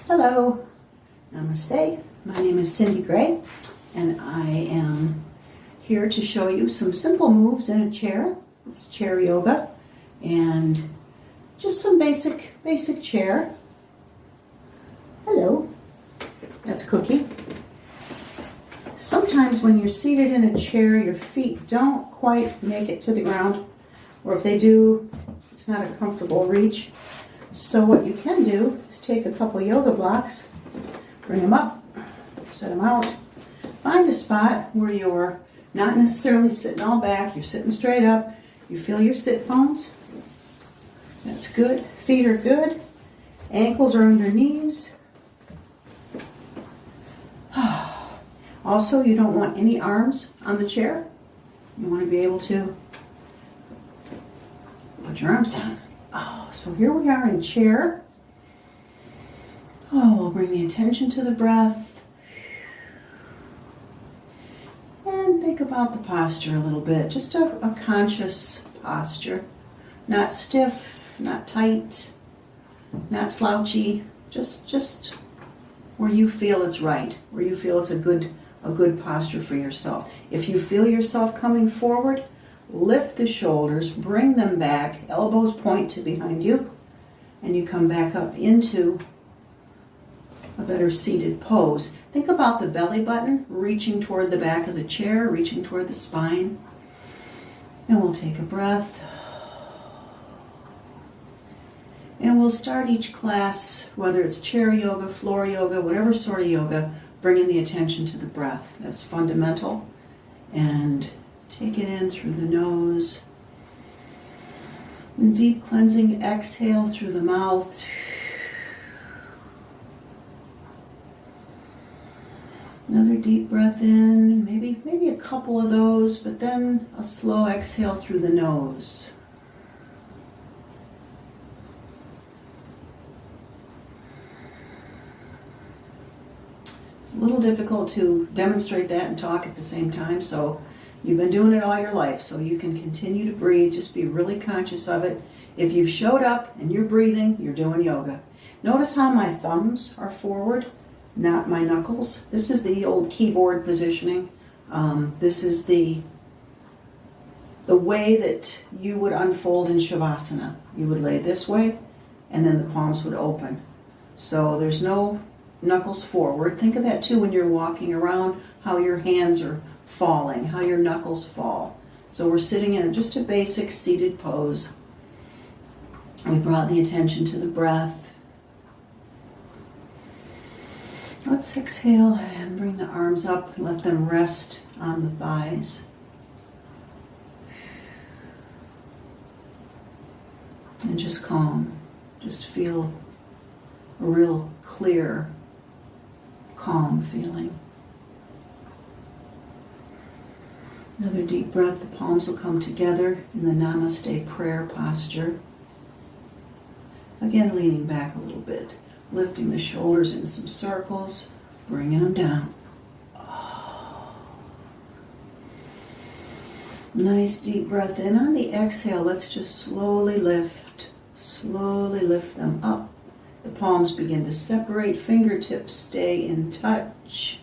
Hello, namaste. My name is Cindy Gray, and I am here to show you some simple moves in a chair. It's chair yoga, and just some basic chair. Hello, that's Cookie. Sometimes when you're seated in a chair, your feet don't quite make it to the ground, or if they do, it's not a comfortable reach. So what you can do is take a couple yoga blocks, bring them up, set them out, find a spot where you're not necessarily sitting all back, you're sitting straight up, you feel your sit bones. That's good. Feet are good. Ankles are under knees. Also, you don't want any arms on the chair. You want to be able to put your arms down. So here we are in chair. We'll bring the attention to the breath. And think about the posture a little bit. Just a conscious posture. Not stiff, not tight, not slouchy. Just where you feel it's right, where you feel it's a good posture for yourself. If you feel yourself coming forward, lift the shoulders, bring them back, elbows point to behind you, and you come back up into a better seated pose. Think about the belly button reaching toward the back of the chair, reaching toward the spine. And we'll take a breath. And we'll start each class, whether it's chair yoga, floor yoga, whatever sort of yoga, bringing the attention to the breath. That's fundamental. And take it in through the nose. And deep cleansing exhale through the mouth. Another deep breath in, maybe a couple of those, but then a slow exhale through the nose. It's a little difficult to demonstrate that and talk at the same time, so you've been doing it all your life, so you can continue to breathe. Just be really conscious of it. If you've showed up and you're breathing, you're doing yoga. Notice how my thumbs are forward, not my knuckles. This is the old keyboard positioning. This is the way that you would unfold in Savasana. You would lay this way, and then the palms would open. So there's no knuckles forward. Think of that too when you're walking around, how your hands are falling, how your knuckles fall. So we're sitting in just a basic seated pose. We brought the attention to the breath. Let's exhale and bring the arms up. Let them rest on the thighs. And just calm. Just feel a real clear, calm feeling. Another deep breath. The palms will come together in the Namaste prayer posture. Again, leaning back a little bit. Lifting the shoulders in some circles. Bringing them down. Nice deep breath in. On the exhale, let's just slowly lift them up. The palms begin to separate. Fingertips stay in touch.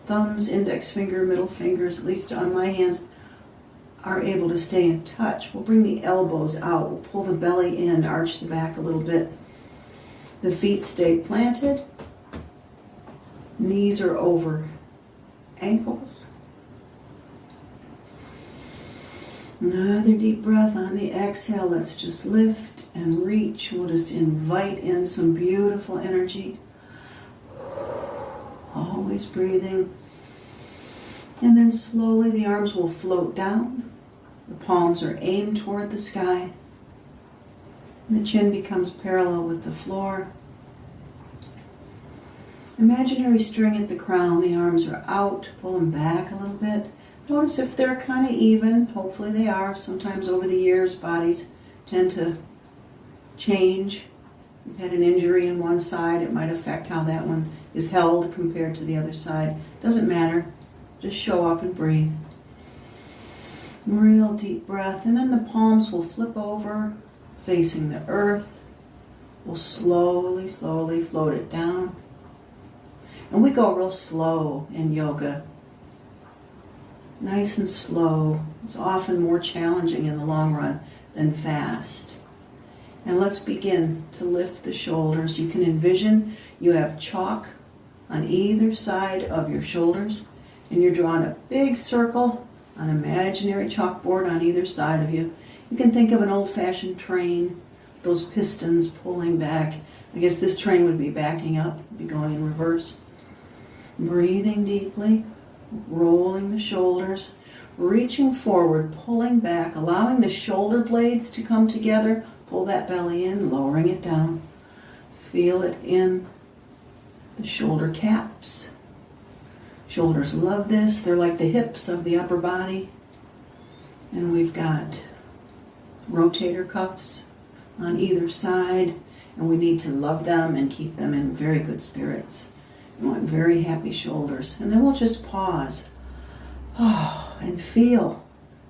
Thumbs, index finger, middle fingers, at least on my hands, are able to stay in touch. We'll bring the elbows out. We'll pull the belly in, arch the back a little bit. The feet stay planted. Knees are over ankles. Another deep breath on the exhale. Let's just lift and reach. We'll just invite in some beautiful energy. Always breathing. And then slowly the arms will float down. The palms are aimed toward the sky. The chin becomes parallel with the floor. Imaginary string at the crown. The arms are out. Pull them back a little bit. Notice if they're kind of even. Hopefully they are. Sometimes over the years, bodies tend to change. You've had an injury in one side. It might affect how that one is held compared to the other side. Doesn't matter. Just show up and breathe. Real deep breath. And then the palms will flip over, facing the earth. We'll slowly, slowly float it down. And we go real slow in yoga. Nice and slow. It's often more challenging in the long run than fast. And let's begin to lift the shoulders. You can envision you have chalk on either side of your shoulders, and you're drawing a big circle on an imaginary chalkboard on either side of you. You can think of an old-fashioned train, those pistons pulling back. I guess this train would be backing up, be going in reverse. Breathing deeply, rolling the shoulders, reaching forward, pulling back, allowing the shoulder blades to come together. Pull that belly in, lowering it down. Feel it in the shoulder caps. Shoulders love this. They're like the hips of the upper body. And we've got rotator cuffs on either side, and we need to love them and keep them in very good spirits. We want very happy shoulders. And then we'll just pause and feel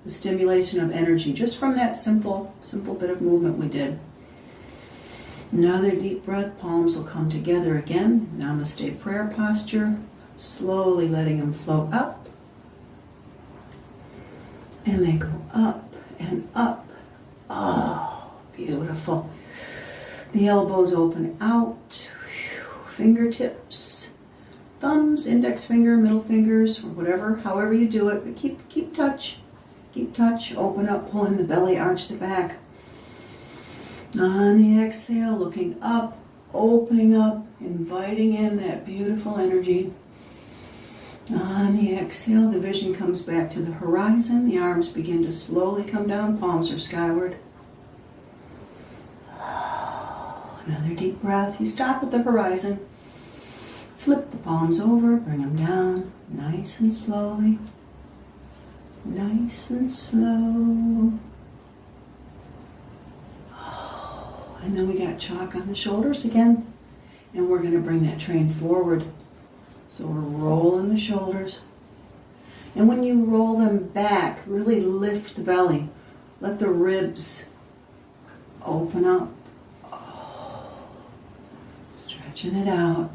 the stimulation of energy just from that simple bit of movement we did. Another deep breath, palms will come together again. Namaste prayer posture, slowly letting them float up. And they go up and up. Oh, beautiful. The elbows open out, fingertips, thumbs, index finger, middle fingers, or whatever, however you do it, but keep touch. Keep touch, open up, pulling the belly, arch the back. On the exhale, looking up, opening up, inviting in that beautiful energy. On the exhale, the vision comes back to the horizon. The arms begin to slowly come down, palms are skyward. Another deep breath. You stop at the horizon. Flip the palms over, bring them down, nice and slowly. Nice and slow. And then we got chalk on the shoulders again. And we're going to bring that train forward. So we're rolling the shoulders. And when you roll them back, really lift the belly. Let the ribs open up. Stretching it out.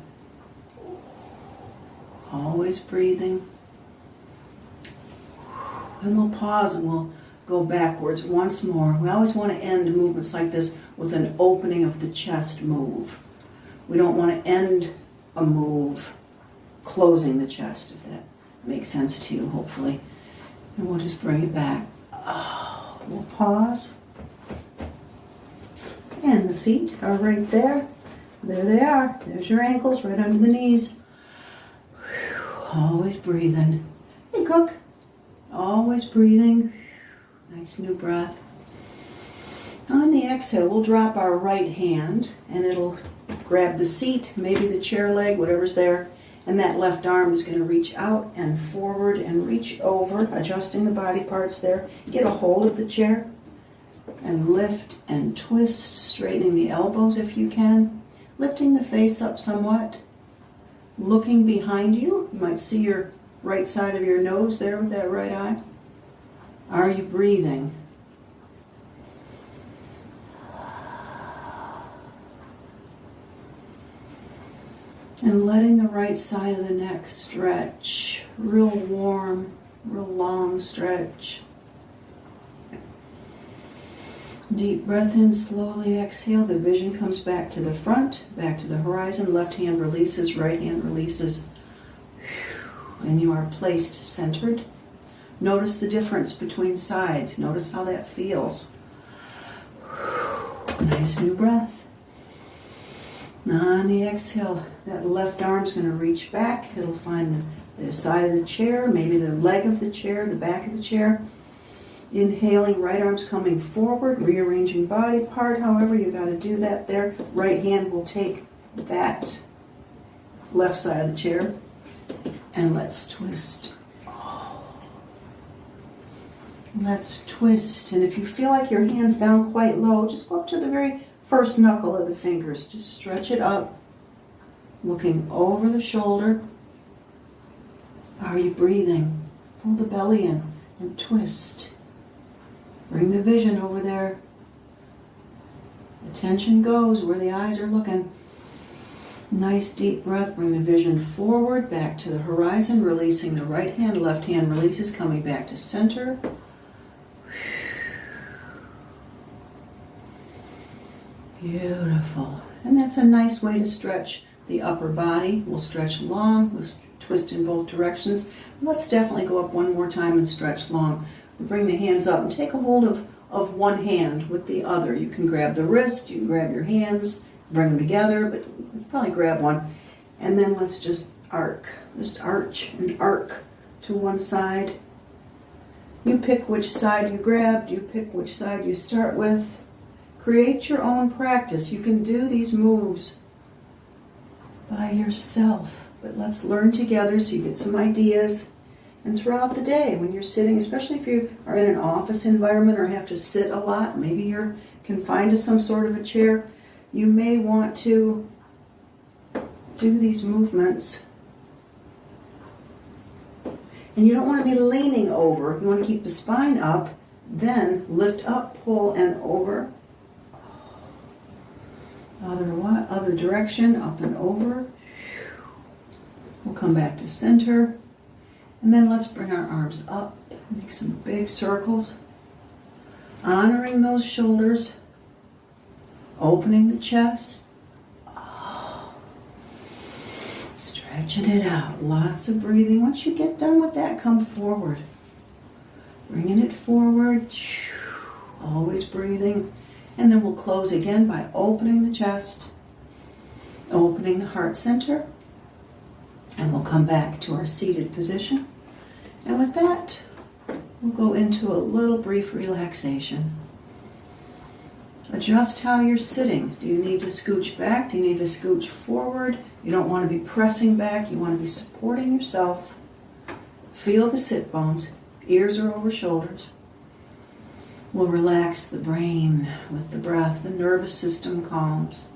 Always breathing. And we'll pause and we'll go backwards once more. We always want to end movements like this with an opening of the chest move. We don't want to end a move closing the chest, if that makes sense to you, hopefully. And we'll just bring it back. We'll pause. And the feet are right there. There they are. There's your ankles right under the knees. Always breathing. Hey, Cook. Always breathing. Nice new breath. On the exhale, we'll drop our right hand and it'll grab the seat, maybe the chair leg, whatever's there. And that left arm is going to reach out and forward and reach over, adjusting the body parts there. Get a hold of the chair and lift and twist, straightening the elbows if you can. Lifting the face up somewhat. Looking behind you. You might see your right side of your nose there with that right eye. Are you breathing? And letting the right side of the neck stretch. Real warm, real long stretch. Deep breath in, slowly exhale. The vision comes back to the front, back to the horizon. Left hand releases, right hand releases. And you are placed centered. Notice the difference between sides. Notice how that feels. Nice new breath. On the exhale, that left arm's going to reach back. It'll find the side of the chair, maybe the leg of the chair, the back of the chair. Inhaling, right arm's coming forward, rearranging body part. However, you got to do that there. Right hand will take that left side of the chair. And let's twist. Let's twist. And if you feel like your hand's down quite low, just go up to the very first knuckle of the fingers. Just stretch it up. Looking over the shoulder. Are you breathing? Pull the belly in and twist. Bring the vision over there. Attention goes where the eyes are looking. Nice deep breath. Bring the vision forward, back to the horizon, releasing the right hand. Left hand releases, coming back to center. Beautiful. And that's a nice way to stretch the upper body. We'll stretch long, we'll twist in both directions. Let's definitely go up one more time and stretch long. We'll bring the hands up and take a hold of one hand with the other. You can grab the wrist, you can grab your hands, bring them together, but probably grab one. And then let's just arc. Just arch and arc to one side. You pick which side you grabbed, you pick which side you start with. Create your own practice. You can do these moves by yourself, but let's learn together so you get some ideas. And throughout the day, when you're sitting, especially if you are in an office environment or have to sit a lot, maybe you're confined to some sort of a chair, you may want to do these movements. And you don't want to be leaning over. You want to keep the spine up, then lift up, pull, and over. Other direction, up and over. We'll come back to center. And then let's bring our arms up, make some big circles. Honoring those shoulders. Opening the chest. Stretching it out. Lots of breathing. Once you get done with that, come forward. Bringing it forward. Always breathing. And then we'll close again by opening the chest, opening the heart center, and we'll come back to our seated position. And with that, we'll go into a little brief relaxation. Adjust how you're sitting. Do you need to scooch back? Do you need to scooch forward? You don't want to be pressing back. You want to be supporting yourself. Feel the sit bones. Ears are over shoulders. We'll relax the brain with the breath. The nervous system calms.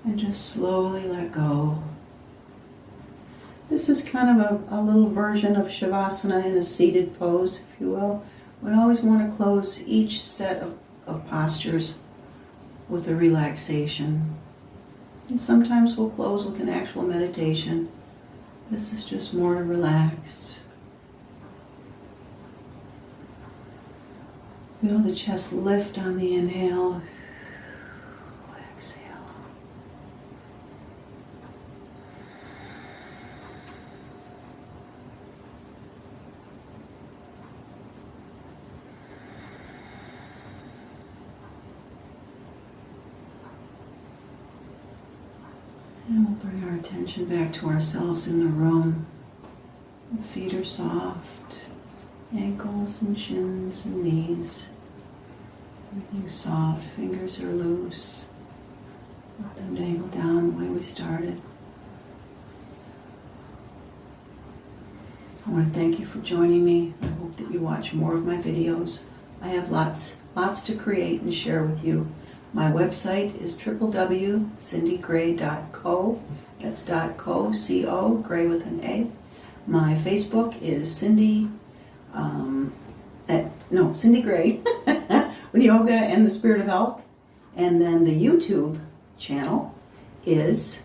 And just slowly let go. This is kind of a little version of Savasana in a seated pose, if you will. We always want to close each set of postures with a relaxation. And sometimes we'll close with an actual meditation. This is just more to relax. Feel the chest lift on the inhale. Exhale. And we'll bring our attention back to ourselves in the room. The feet are soft, ankles and shins and knees. Everything's soft, fingers are loose. Let them dangle down the way we started. I want to thank you for joining me. I hope that you watch more of my videos. I have lots to create and share with you. My website is www.cindygray.co. That's .co, C-O, Gray with an A. My Facebook is Cindy Gray with Yoga and the Spirit of Health. And then the YouTube channel is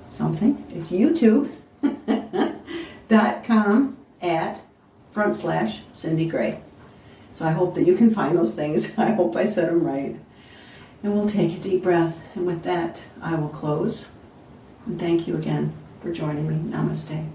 something. It's youtube.com/Cindy Gray. So I hope that you can find those things. I hope I said them right. And we'll take a deep breath. And with that, I will close. And thank you again for joining me. Namaste.